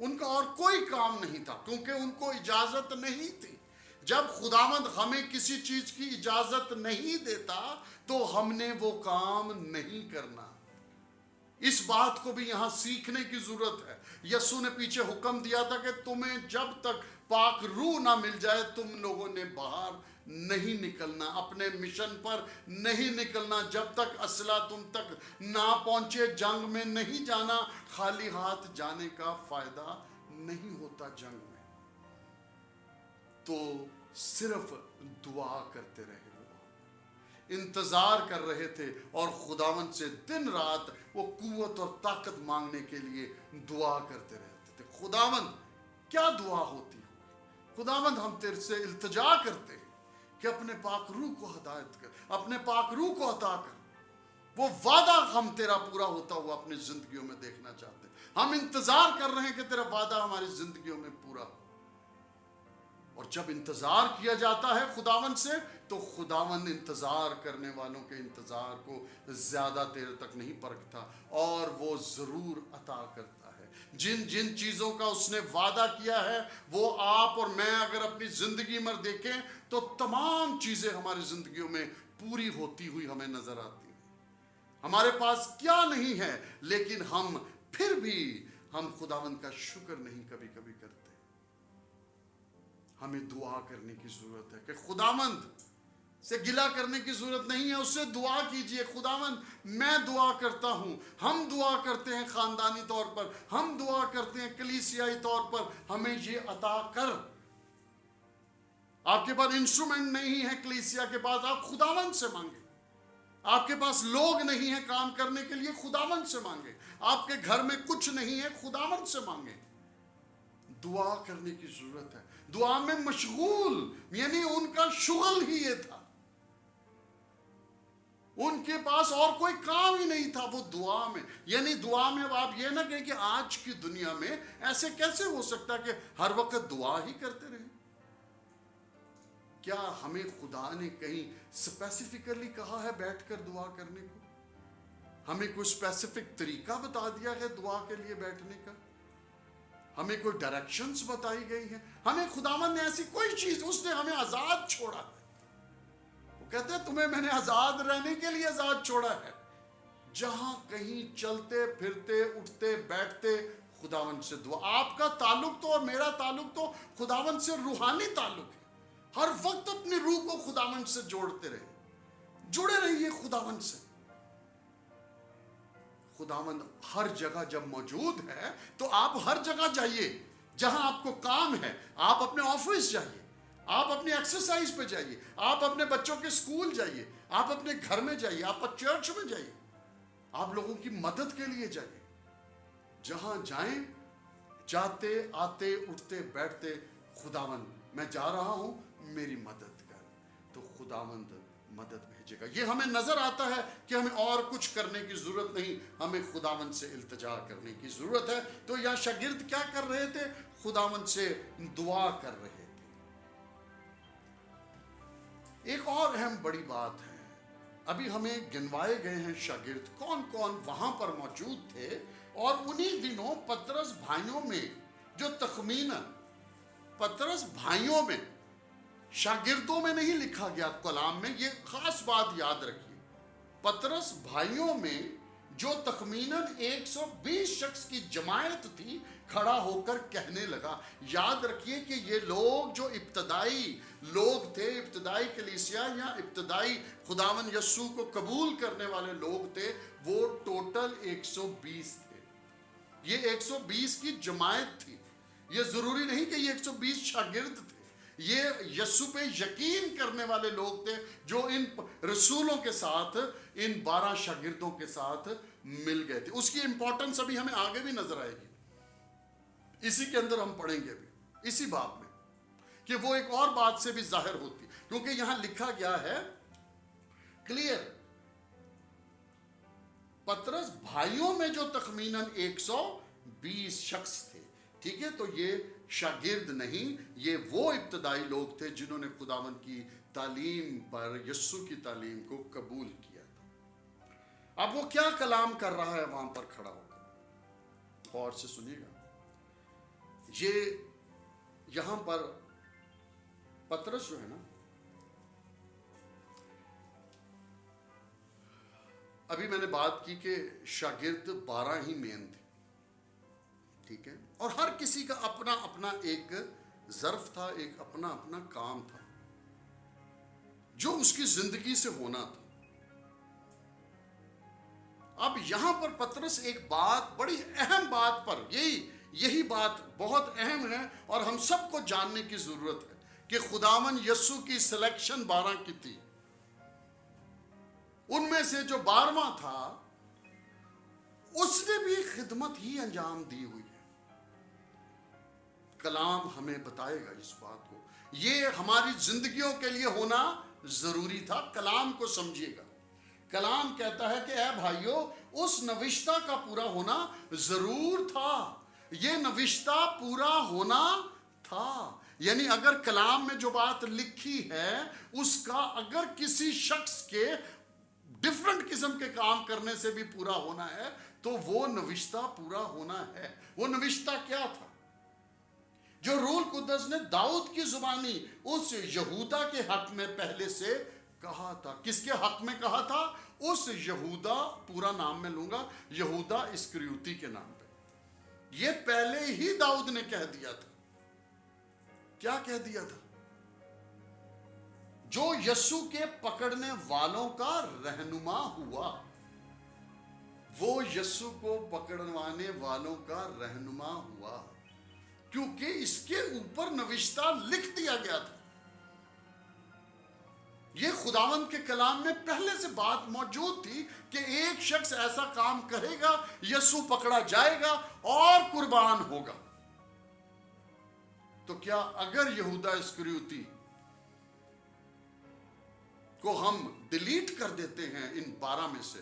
ان کا اور کوئی کام نہیں تھا، کیونکہ ان کو اجازت نہیں تھی۔ جب خداوند ہمیں کسی چیز کی اجازت نہیں دیتا تو ہم نے وہ کام نہیں کرنا۔ اس بات کو بھی یہاں سیکھنے کی ضرورت ہے۔ یسوع نے پیچھے حکم دیا تھا کہ تمہیں جب تک پاک روح نہ مل جائے تم لوگوں نے باہر نہیں نکلنا، اپنے مشن پر نہیں نکلنا، جب تک اسلحہ تم تک نہ پہنچے جنگ میں نہیں جانا۔ خالی ہاتھ جانے کا فائدہ نہیں ہوتا جنگ میں۔ تو صرف دعا کرتے رہے، وہ انتظار کر رہے تھے، اور خداوند سے دن رات وہ قوت اور طاقت مانگنے کے لیے دعا کرتے رہتے تھے۔ خداوند کیا دعا ہوتی ہے؟ خداوند ہم تیرے سے التجا کرتے ہیں کہ اپنے پاک روح کو ہدایت کر، اپنے پاک روح کو عطا کر۔ وہ وعدہ ہم تیرا پورا ہوتا ہوا اپنی زندگیوں میں دیکھنا چاہتے ہیں۔ ہم انتظار کر رہے ہیں کہ تیرا وعدہ ہماری زندگیوں میں پورا ہو۔ اور جب انتظار کیا جاتا ہے خداوند سے تو خداوند انتظار کرنے والوں کے انتظار کو زیادہ دیر تک نہیں پرکھتا، اور وہ ضرور عطا کرتا ہے۔ جن جن چیزوں کا اس نے وعدہ کیا ہے وہ آپ اور میں اگر اپنی زندگی میں دیکھیں تو تمام چیزیں ہماری زندگیوں میں پوری ہوتی ہوئی ہمیں نظر آتی ہیں۔ ہمارے پاس کیا نہیں ہے، لیکن ہم پھر بھی ہم خداوند کا شکر نہیں کبھی کبھی کرتے۔ ہمیں دعا کرنے کی ضرورت ہے کہ خداوند سے گلہ کرنے کی ضرورت نہیں ہے، اس سے دعا کیجئے، خداوند میں دعا کرتا ہوں، ہم دعا کرتے ہیں خاندانی طور پر، ہم دعا کرتے ہیں کلیسیائی طور پر، ہمیں یہ عطا کر۔ آپ کے پاس انسٹرومنٹ نہیں ہے کلیسیا کے پاس، آپ خداوند سے مانگیں۔ آپ کے پاس لوگ نہیں ہیں کام کرنے کے لیے، خداوند سے مانگیں۔ آپ کے گھر میں کچھ نہیں ہے، خداوند سے مانگیں۔ دعا کرنے کی ضرورت ہے، دعا میں مشغول، یعنی ان کا شغل ہی یہ تھا، ان کے پاس اور کوئی کام ہی نہیں تھا، وہ دعا میں، یعنی دعا میں آپ یہ نہ کہیں کہ آج کی دنیا میں ایسے کیسے ہو سکتا کہ ہر وقت دعا ہی کرتے رہیں۔ کیا ہمیں خدا نے کہیں اسپیسیفکلی کہا ہے بیٹھ کر دعا کرنے کو؟ ہمیں کوئی اسپیسیفک طریقہ بتا دیا ہے دعا کے لیے بیٹھنے کا؟ ہمیں کوئی ڈائریکشنز بتائی گئی ہیں؟ ہمیں خداوند نے ایسی کوئی چیز، اس نے ہمیں آزاد چھوڑا ہے۔ وہ کہتے ہیں تمہیں میں نے آزاد رہنے کے لیے آزاد چھوڑا ہے۔ جہاں کہیں چلتے پھرتے اٹھتے بیٹھتے خداوند سے دعا۔ آپ کا تعلق تو اور میرا تعلق تو خداوند سے روحانی تعلق ہے۔ ہر وقت اپنی روح کو خداوند سے جوڑتے رہے، جڑے رہیے خداوند سے۔ خداوند ہر جگہ جب موجود ہے تو آپ ہر جگہ جائیے جہاں آپ کو کام ہے۔ آپ اپنے آفس جائیے، آپ اپنی ایکسرسائز پہ جائیے، آپ اپنے بچوں کے اسکول جائیے، آپ اپنے گھر میں جائیے، آپ چرچ میں جائیے، آپ لوگوں کی مدد کے لیے جائیے۔ جہاں جائیں، جاتے آتے اٹھتے بیٹھتے خداوند میں جا رہا ہوں میری مدد کر، تو خداوند مدد بھیجے گا۔ یہ ہمیں نظر آتا ہے کہ ہمیں اور کچھ کرنے کی ضرورت نہیں، ہمیں خداوند سے التجا کرنے کی ضرورت ہے۔ تو یہاں شاگرد کیا کر رہے تھے؟ خداوند سے دعا کر رہے تھے۔ ایک اور اہم بڑی بات ہے، ابھی ہمیں گنوائے گئے ہیں شاگرد کون کون وہاں پر موجود تھے، اور انہی دنوں پترس بھائیوں میں جو تخمیناً پترس بھائیوں میں، شاگردوں میں نہیں لکھا گیا کلام میں، یہ خاص بات یاد رکھیے، پترس بھائیوں میں جو تخمیناً 120 شخص کی جماعت تھی، کھڑا ہو کر کہنے لگا۔ یاد رکھیے کہ یہ لوگ جو ابتدائی لوگ تھے، ابتدائی کلیسیا یا ابتدائی خداوند یسوع کو قبول کرنے والے لوگ تھے، وہ ٹوٹل 120 تھے۔ یہ 120 کی جماعت تھی۔ یہ ضروری نہیں کہ یہ 120 شاگرد تھے، یہ یسوع پہ یقین کرنے والے لوگ تھے جو ان رسولوں کے ساتھ، ان 12 شاگردوں کے ساتھ مل گئے تھے۔ اس کی امپورٹنس ابھی ہمیں آگے بھی نظر آئے گی، اسی کے اندر ہم پڑھیں گے بھی، اسی باب میں، کہ وہ ایک اور بات سے بھی ظاہر ہوتی، کیونکہ یہاں لکھا گیا ہے کلیئر، پترس بھائیوں میں جو تخمیناً 120 شخص تھے، ٹھیک ہے؟ تو یہ شاگرد نہیں، یہ وہ ابتدائی لوگ تھے جنہوں نے خداوند کی تعلیم پر، یسوع کی تعلیم کو قبول کیا تھا۔ اب وہ کیا کلام کر رہا ہے وہاں پر کھڑا ہو کر؟ غور سے سنیے گا۔ یہ یہاں پر پترس جو ہے نا، ابھی میں نے بات کی کہ شاگرد 12 ہی مین تھے، ٹھیک ہے، اور ہر کسی کا اپنا اپنا ایک ظرف تھا، ایک اپنا اپنا کام تھا جو اس کی زندگی سے ہونا تھا۔ اب یہاں پر پترس ایک بات، بڑی اہم بات پر، یہی بات بہت اہم ہے اور ہم سب کو جاننے کی ضرورت ہے کہ خداوند یسوع کی سلیکشن 12 کی تھی، ان میں سے جو 12واں تھا اس نے بھی خدمت ہی انجام دی ہوئی ہے۔ کلام ہمیں بتائے گا اس بات کو، یہ ہماری زندگیوں کے لیے ہونا ضروری تھا۔ کلام کو سمجھیے گا، کلام کہتا ہے کہ اے بھائیو، اس نوشتہ کا پورا ہونا ضرور تھا، یہ نوشتہ پورا ہونا تھا۔ یعنی اگر کلام میں جو بات لکھی ہے اس کا اگر کسی شخص کے ڈفرنٹ قسم کے کام کرنے سے بھی پورا ہونا ہے تو وہ نوشتہ پورا ہونا ہے۔ وہ نوشتہ کیا تھا جو روح القدس نے داؤد کی زبانی اس یہودا کے حق میں پہلے سے کہا تھا؟ کس کے حق میں کہا تھا؟ اس یہودا، پورا نام میں لوں گا، یہودا اسکریوتی کے نام پہ۔ یہ پہلے ہی داؤد نے کہہ دیا تھا۔ کیا کہہ دیا تھا؟ جو یسوع کے پکڑنے والوں کا رہنما ہوا، وہ یسوع کو پکڑوانے والوں کا رہنما ہوا، کیونکہ اس کے اوپر نوشتہ لکھ دیا گیا تھا۔ یہ خداوند کے کلام میں پہلے سے بات موجود تھی کہ ایک شخص ایسا کام کرے گا، یسوع پکڑا جائے گا اور قربان ہوگا۔ تو کیا اگر یہودا اسکریوتی کو ہم ڈیلیٹ کر دیتے ہیں، ان 12 میں سے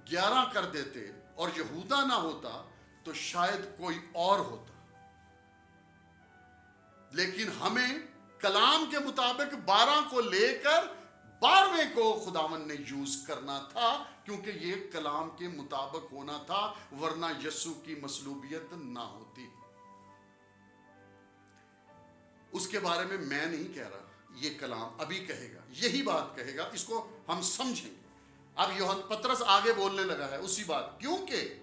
11 کر دیتے اور یہودا نہ ہوتا تو شاید کوئی اور ہوتا، لیکن ہمیں کلام کے مطابق 12 کو لے کر 12ویں کو خداوند نے یوز کرنا تھا، کیونکہ یہ کلام کے مطابق ہونا تھا، ورنہ یسوع کی مصلوبیت نہ ہوتی۔ اس کے بارے میں نہیں کہہ رہا، یہ کلام ابھی کہے گا، یہی بات کہے گا، اس کو ہم سمجھیں گے۔ اب یوحنا پترس آگے بولنے لگا ہے اسی بات، کیونکہ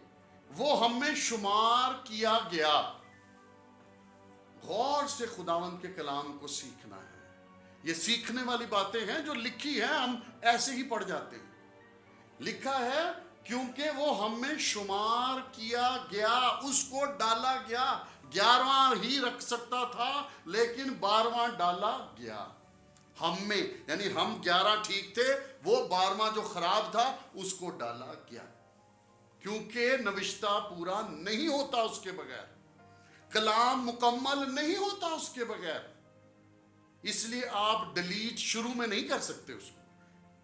وہ ہم میں شمار کیا گیا۔ غور سے خداوند کے کلام کو سیکھنا ہے۔ یہ سیکھنے والی باتیں ہیں جو لکھی ہیں، ہم ایسے ہی پڑھ جاتے ہیں۔ لکھا ہے کیونکہ وہ ہم میں شمار کیا گیا، اس کو ڈالا گیا۔ 11واں ہی رکھ سکتا تھا لیکن 12واں ڈالا گیا ہم میں، یعنی ہم 11 ٹھیک تھے، وہ 12واں جو خراب تھا اس کو ڈالا گیا، کیونکہ نوشتہ پورا نہیں ہوتا اس کے بغیر، کلام مکمل نہیں ہوتا اس کے بغیر۔ اس لیے آپ ڈیلیٹ شروع میں نہیں کر سکتے اس کو،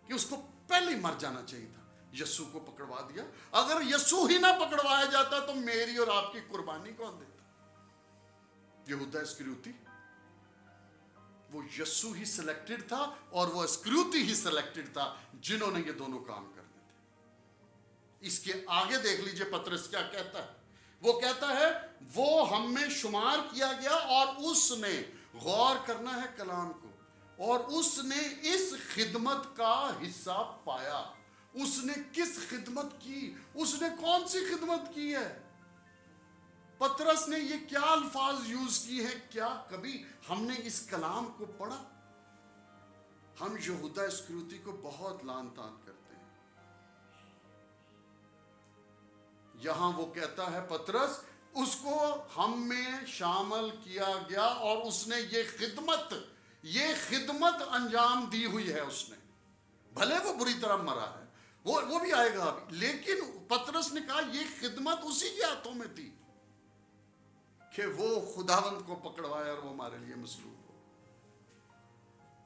کہ اس کو پہلے ہی مر جانا چاہیے تھا۔ یسوع کو پکڑوا دیا، اگر یسوع ہی نہ پکڑوایا جاتا تو میری اور آپ کی قربانی کون دیتا؟ یہودا اسکریوتی، وہ یسوع ہی سلیکٹڈ تھا اور وہ اسکریوتی ہی سلیکٹڈ تھا جنہوں نے یہ دونوں کام کرنے تھے۔ اس کے آگے دیکھ لیجئے پترس کیا کہتا ہے۔ وہ کہتا ہے وہ ہم میں شمار کیا گیا، اور اس نے، غور کرنا ہے کلام کو، اور اس نے اس خدمت کا حصہ پایا۔ اس نے کس خدمت کی؟ اس نے کون سی خدمت کی ہے؟ پترس نے یہ کیا الفاظ یوز کی ہیں؟ کیا کبھی ہم نے اس کلام کو پڑھا؟ ہم یہودا اسکریوتی کو بہت لعن طعن کرتے ہیں۔ یہاں وہ کہتا ہے پترس، اس کو ہم میں شامل کیا گیا اور اس نے یہ خدمت انجام دی ہوئی ہے۔ اس نے بھلے وہ بری طرح مرا ہے، وہ بھی آئے گا ابھی، لیکن پترس نے کہا یہ خدمت اسی کے ہاتھوں میں تھی کہ وہ خداوند کو پکڑوائے اور وہ ہمارے لیے مصلوب ہو۔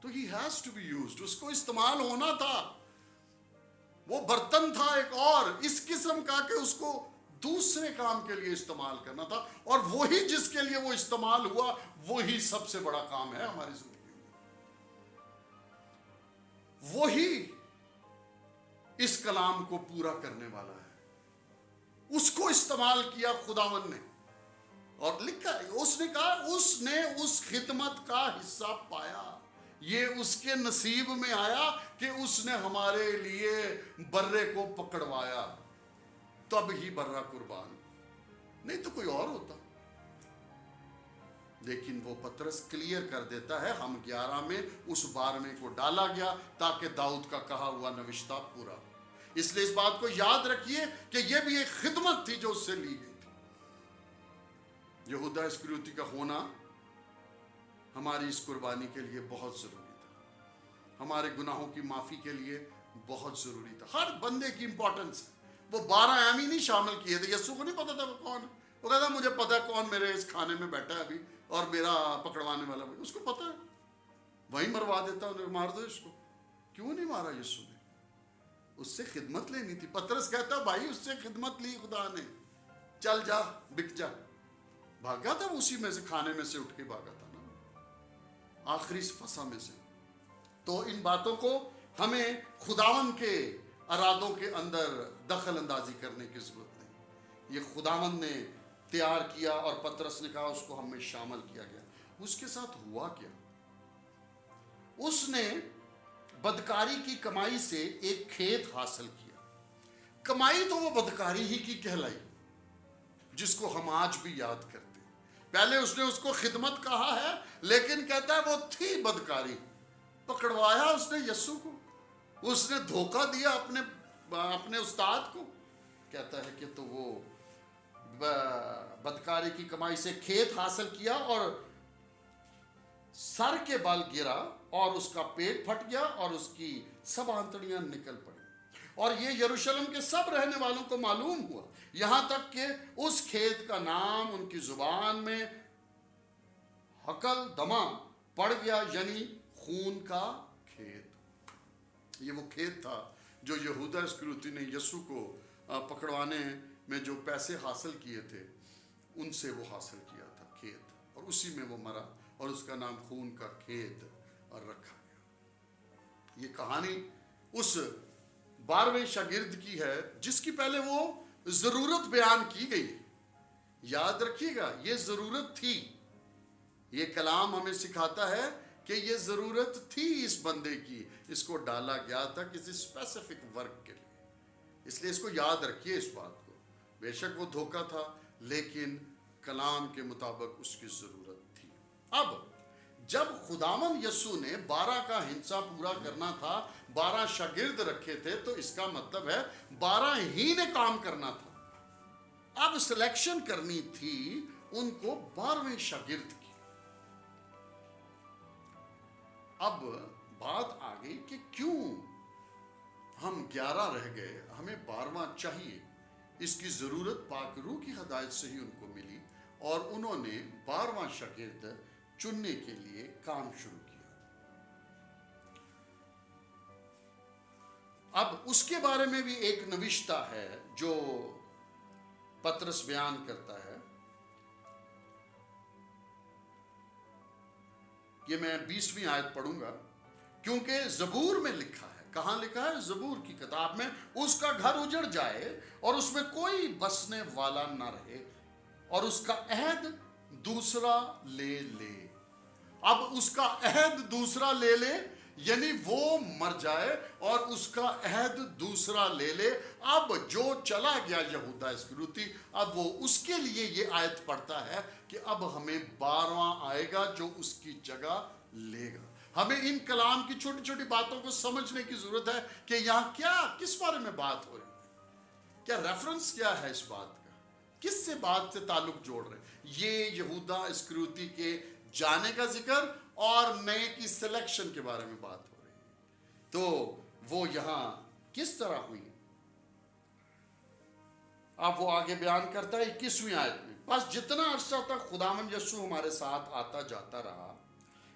تو he has to be used، اس کو استعمال ہونا تھا۔ وہ برتن تھا ایک اور اس قسم کا کہ اس کو دوسرے کام کے لیے استعمال کرنا تھا، اور وہی جس کے لیے وہ استعمال ہوا وہی سب سے بڑا کام ہے ہماری زندگی میں۔ وہی اس کلام کو پورا کرنے والا ہے۔ اس کو استعمال کیا خداوند نے، اور لکھا اس نے کہا اس نے اس خدمت کا حصہ پایا، یہ اس کے نصیب میں آیا کہ اس نے ہمارے لیے برے کو پکڑوایا، تب ہی برا قربان، نہیں تو کوئی اور ہوتا۔ لیکن وہ پطرس کلیئر کر دیتا ہے، ہم 11 میں اس 12ویں کو ڈالا گیا تاکہ داؤد کا کہا ہوا نوشتہ پورا ہو۔ اس لیے اس بات کو یاد رکھیے کہ یہ بھی ایک خدمت تھی جو اس سے لی گئی تھی۔ یہودا اسکریوتی کا ہونا ہماری اس قربانی کے لیے بہت ضروری تھا، ہمارے گناہوں کی معافی کے لیے بہت ضروری تھا۔ ہر بندے کی امپورٹنس ہے۔ وہ 12 اہم ہی نہیں شامل کیے تھے، یسوع کو نہیں پتا تھا وہ کون ہے، وہ کہتا مجھے پتا ہے کون میرے اس کھانے میں بیٹھا ہے ابھی اور میرا پکڑوانے والا اس کو پتا ہے، وہی مروا دیتا، انہیں مار دو اس کو۔ کیوں نہیں مارا یسوع نے؟ اس سے خدمت لینی تھی۔ پطرس کہتا بھائی اس سے خدمت لی خدا نے، چل جا بک جا، بھاگا تھا اسی میں سے، کھانے میں سے اٹھ کے بھاگا تھا نا، آخری فصا میں سے۔ تو ان باتوں کو ہمیں خداون کے ارادوں کے اندر دخل اندازی کرنے کی ضرورت نہیں، یہ خداون نے تیار کیا اور پطرس نے کہا اس کو ہم میں شامل کیا گیا۔ اس کے ساتھ ہوا کیا؟ اس نے بدکاری کی کمائی سے ایک کھیت حاصل کیا۔ کمائی تو وہ بدکاری ہی کی کہلائی جس کو ہم آج بھی یاد کرتے ہیں۔ پہلے اس نے اس کو خدمت کہا ہے، لیکن کہتا ہے وہ تھی بدکاری۔ پکڑوایا اس نے یسوع کو، اس نے دھوکہ دیا اپنے استاد کو۔ کہتا ہے کہ تو وہ بدکاری کی کمائی سے کھیت حاصل کیا اور سر کے بل گرا اور اس کا پیٹ پھٹ گیا اور اس کی سب آنتڑیاں نکل پڑی، اور یہ یروشلم کے سب رہنے والوں کو معلوم ہوا، یہاں تک کہ اس کھیت کا نام ان کی زبان میں حقل دمہ پڑ گیا، یعنی خون کا کھیت۔ یہ وہ کھیت تھا جو یہودا اسکریوتی نے یسوع کو پکڑوانے میں جو پیسے حاصل کیے تھے ان سے وہ حاصل کیا تھا کھیت، اور اسی میں وہ مرا اور اس کا نام خون کا کھیت اور رکھا گیا۔ یہ کہانی اس 12ویں شاگرد کی ہے جس کی پہلے وہ ضرورت بیان کی گئی۔ یاد رکھیے گا یہ ضرورت تھی، یہ کلام ہمیں سکھاتا ہے کہ یہ ضرورت تھی اس بندے کی، اس کو ڈالا گیا تھا کسی اسپیسیفک ورک کے لیے۔ اس لیے اس کو یاد رکھیے اس بات کو، بے شک وہ دھوکہ تھا لیکن کلام کے مطابق اس کی ضرورت تھی۔ اب جب خداوند یسوع نے 12 کا ہنسا پورا کرنا تھا، 12 شاگرد رکھے تھے، تو اس کا مطلب ہے 12 ہی نے کام کرنا تھا۔ اب سلیکشن کرنی تھی ان کو 12ویں شاگرد کی۔ اب بات آ گئی کہ کیوں ہم 11 رہ گئے، ہمیں 12واں چاہیے۔ اس کی ضرورت پاک روح کی ہدایت سے ہی ان کو ملی اور انہوں نے 12واں شاگرد چننے کے لیے کام شروع کیا۔ اب اس کے بارے میں بھی ایک نوشتہ ہے جو پطرس بیان کرتا ہے، یہ میں 20ویں آیت پڑھوں گا، کیونکہ زبور میں لکھا ہے۔ کہاں لکھا ہے؟ زبور کی کتاب میں، اس کا گھر اجڑ جائے اور اس میں کوئی بسنے والا نہ رہے اور اس کا عہد دوسرا لے لے۔ اب اس کا عہد دوسرا لے لے یعنی وہ مر جائے اور اس کا عہد دوسرا لے لے۔ اب جو چلا گیا یہودا اسکریوتی، اب وہ اس کے لیے یہ آیت پڑھتا ہے کہ اب ہمیں 12واں آئے گا جو اس کی جگہ لے گا۔ ہمیں ان کلام کی چھوٹی چھوٹی باتوں کو سمجھنے کی ضرورت ہے کہ یہاں کس بارے میں بات ہو رہی ہے، کیا ریفرنس کیا ہے اس بات کا، کس سے بات سے تعلق جوڑ رہے ہیں۔ یہ یہودا اسکریوتی کے جانے کا ذکر اور نئے کی سلیکشن کے بارے میں بات ہو رہی ہے، تو وہ یہاں کس طرح ہوئی۔ اب وہ آگے بیان کرتا ہے 21ویں آیت میں، بس جتنا عرصہ تک خداوند یسوع ہمارے ساتھ آتا جاتا رہا،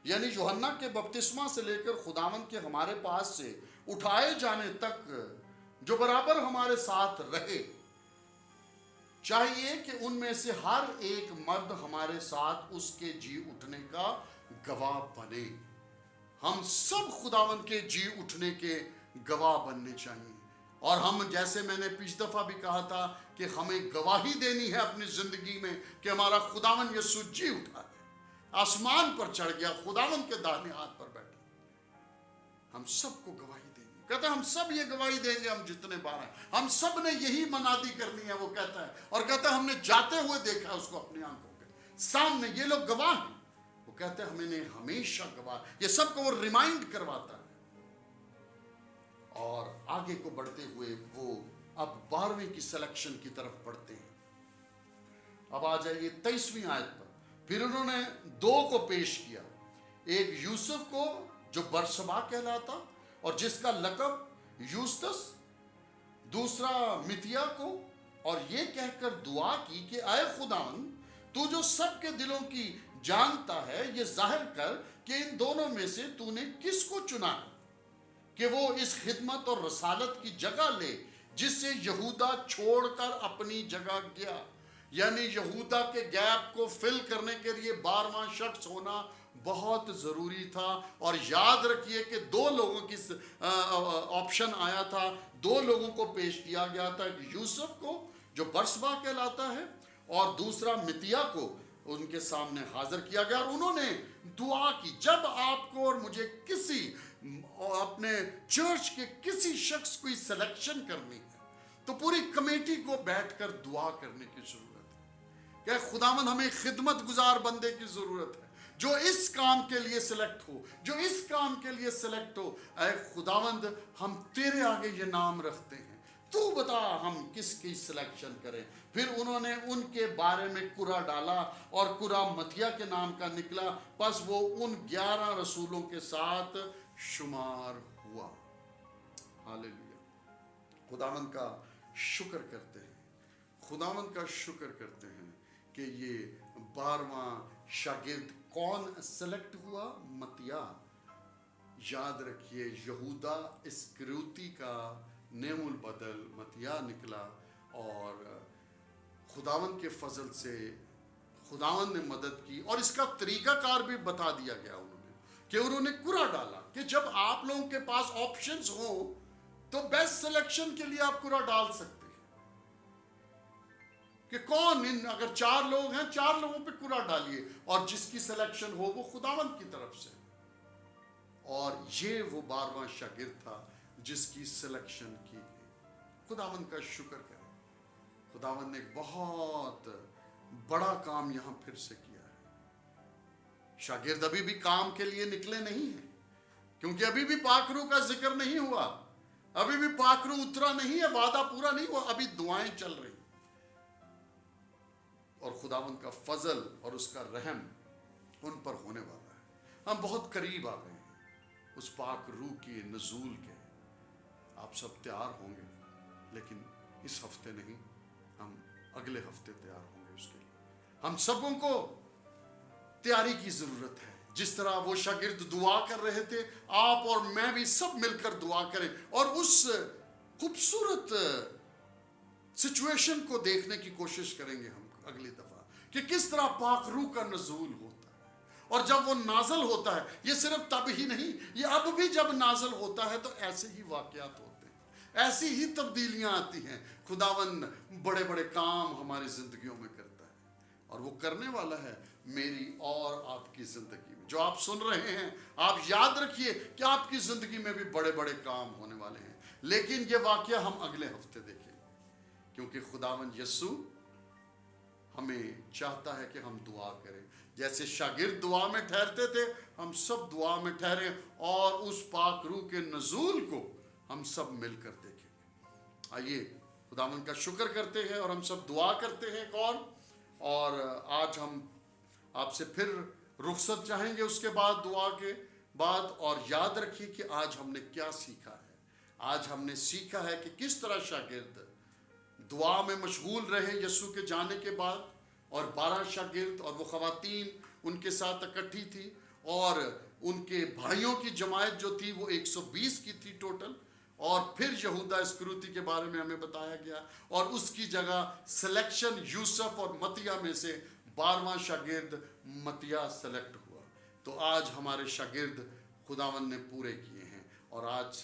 یعنی یوحنا کے بپتسمہ سے لے کر خداوند کے ہمارے پاس سے اٹھائے جانے تک جو برابر ہمارے ساتھ رہے، چاہیے کہ ان میں سے ہر ایک مرد ہمارے ساتھ اس کے جی اٹھنے کا گواہ بنے۔ ہم سب خداوند کے جی اٹھنے کے گواہ بننے چاہیے۔ اور ہم جیسے میں نے پچھلی دفعہ بھی کہا تھا کہ ہمیں گواہی دینی ہے اپنی زندگی میں کہ ہمارا خداوند یسوع جی اٹھا ہے، آسمان پر چڑھ گیا، خداوند کے داہنے ہاتھ پر بیٹھا۔ ہم سب کو گواہی دیں گے، کہتا ہے ہم سب یہ گواہی دیں گے، ہم جتنے بار ہیں ہم سب نے یہی منادی کرنی ہے، وہ کہتا ہے، اور کہتا ہے ہم نے جاتے ہوئے دیکھا اس کو اپنی آنکھوں کے سامنے، یہ لوگ گواہ ہیں۔ وہ کہتے ہیں ہمیں نے ہمیشہ گواہ، یہ سب کو وہ ریمائنڈ کرواتا ہے۔ اور آگے کو بڑھتے ہوئے وہ اب 12ویں کی سلیکشن کی طرف بڑھتے ہیں۔ اب آ جائیے 23ویں آیت پر۔ پھر انہوں نے 2 کو پیش کیا، ایک یوسف کو جو برسبا کہلاتا اور جس کا لقب یوستس، دوسرا متیا کو، اور یہ کہہ کر دعا کی کہ اے خداوند تو جو سب کے دلوں کی جانتا ہے، یہ ظاہر کر کہ ان دونوں میں سے تو نے کس کو چنا ہے کہ وہ اس خدمت اور رسالت کی جگہ لے جس سے یہودا چھوڑ کر اپنی جگہ گیا۔ یعنی یہودا کے گیپ کو فل کرنے کے لیے 12واں شخص ہونا بہت ضروری تھا۔ اور یاد رکھیے کہ 2 لوگوں کی آپشن آیا تھا، 2 لوگوں کو پیش کیا گیا تھا، یوسف کو جو برسبا کہلاتا ہے اور دوسرا متیا کو ان کے سامنے حاضر کیا گیا، اور انہوں نے دعا کی۔ جب آپ کو اور مجھے کسی اپنے چرچ کے کسی شخص کو سلیکشن کرنی ہے تو پوری کمیٹی کو بیٹھ کر دعا کرنے کی ضرورت ہے کہ خداوند ہمیں خدمت گزار بندے کی ضرورت ہے جو اس کام کے لیے سلیکٹ ہو، جو اس کام کے لیے سلیکٹ ہو۔ اے خداوند ہم تیرے آگے یہ نام رکھتے ہیں، تو بتا ہم کس کی سلیکشن کریں۔ پھر انہوں نے ان کے بارے میں کرا ڈالا اور کرا متیا کے نام کا نکلا، پس وہ ان 11 رسولوں کے ساتھ شمار ہوا۔ ہاللیلویا، خداوند کا شکر کرتے ہیں، خداوند کا شکر کرتے ہیں کہ یہ 12واں شاگرد کون سلیکٹ ہوا؟ متیا۔ یاد رکھیے یہودا اسکریوتی کا نعم البدل متیا نکلا، اور خداوند کے فضل سے خداوند نے مدد کی، اور اس کا طریقہ کار بھی بتا دیا گیا انہوں نے کہ انہوں نے کرا ڈالا کہ جب آپ لوگوں کے پاس آپشنز ہوں تو بیسٹ سلیکشن کے لیے آپ کرا ڈال سکتے ہیں کہ کون، اگر 4 لوگ ہیں 4 لوگوں پہ کرا ڈالیے، اور جس کی سلیکشن ہو وہ خداوند کی طرف سے۔ اور یہ وہ 12واں شاگرد تھا جس کی سلیکشن کی گئی۔ خداوند کا شکر کریں، خداوند نے ایک بہت بڑا کام یہاں پھر سے کیا ہے۔ شاگرد ابھی بھی کام کے لیے نکلے نہیں ہیں، کیونکہ ابھی بھی پاک روح کا ذکر نہیں ہوا، ابھی بھی پاک روح اترا نہیں ہے، وعدہ پورا نہیں ہوا، ابھی دعائیں چل رہی، اور خداوند کا فضل اور اس کا رحم ان پر ہونے والا ہے۔ ہم بہت قریب آ گئے ہیں اس پاک روح کی نزول کے۔ آپ سب تیار ہوں گے، لیکن اس ہفتے نہیں، ہم اگلے ہفتے تیار ہوں گے اس کے لیے۔ ہم سبوں کو تیاری کی ضرورت ہے۔ جس طرح وہ شاگرد دعا کر رہے تھے، آپ اور میں بھی سب مل کر دعا کریں، اور اس خوبصورت سچویشن کو دیکھنے کی کوشش کریں گے ہم اگلی دفعہ کہ کس طرح پاک روح کا نزول ہوتا ہے۔ اور جب وہ نازل ہوتا ہے، یہ صرف تب ہی نہیں، یہ اب بھی جب نازل ہوتا ہے تو ایسے ہی واقعات ہوتے ہیں، ایسی ہی تبدیلیاں آتی ہیں۔ خداوند بڑے بڑے کام ہماری زندگیوں میں کرتا ہے، اور وہ کرنے والا ہے میری اور آپ کی زندگی میں۔ جو آپ سن رہے ہیں، آپ یاد رکھیے کہ آپ کی زندگی میں بھی بڑے بڑے کام ہونے والے ہیں، لیکن یہ واقعہ ہم اگلے ہفتے دیکھیں گے، کیونکہ خداوند یسوع ہمیں چاہتا ہے کہ ہم دعا کریں۔ جیسے شاگرد دعا میں ٹھہرتے تھے، ہم سب دعا میں ٹھہریں، اور اس پاک روح کے نزول کو ہم سب مل کر دیکھیں گے۔ آئیے خداوند کا شکر کرتے ہیں، اور ہم سب دعا کرتے ہیں ایک اور آج ہم آپ سے پھر رخصت چاہیں گے اس کے بعد، دعا کے بعد۔ اور یاد رکھیے کہ آج ہم نے کیا سیکھا ہے۔ آج ہم نے سیکھا ہے کہ کس طرح شاگرد دعا میں مشغول رہے یسوع کے جانے کے بعد، اور 12 شاگرد اور وہ خواتین ان کے ساتھ اکٹھی تھی، اور ان کے بھائیوں کی جماعت جو تھی وہ 120 کی تھی ٹوٹل۔ اور پھر یہودا اسکریوتی کے بارے میں ہمیں بتایا گیا، اور اس کی جگہ سلیکشن یوسف اور متیا میں سے 12واں شاگرد متیا سلیکٹ ہوا۔ تو آج ہمارے شاگرد خداوند نے پورے کیے ہیں، اور آج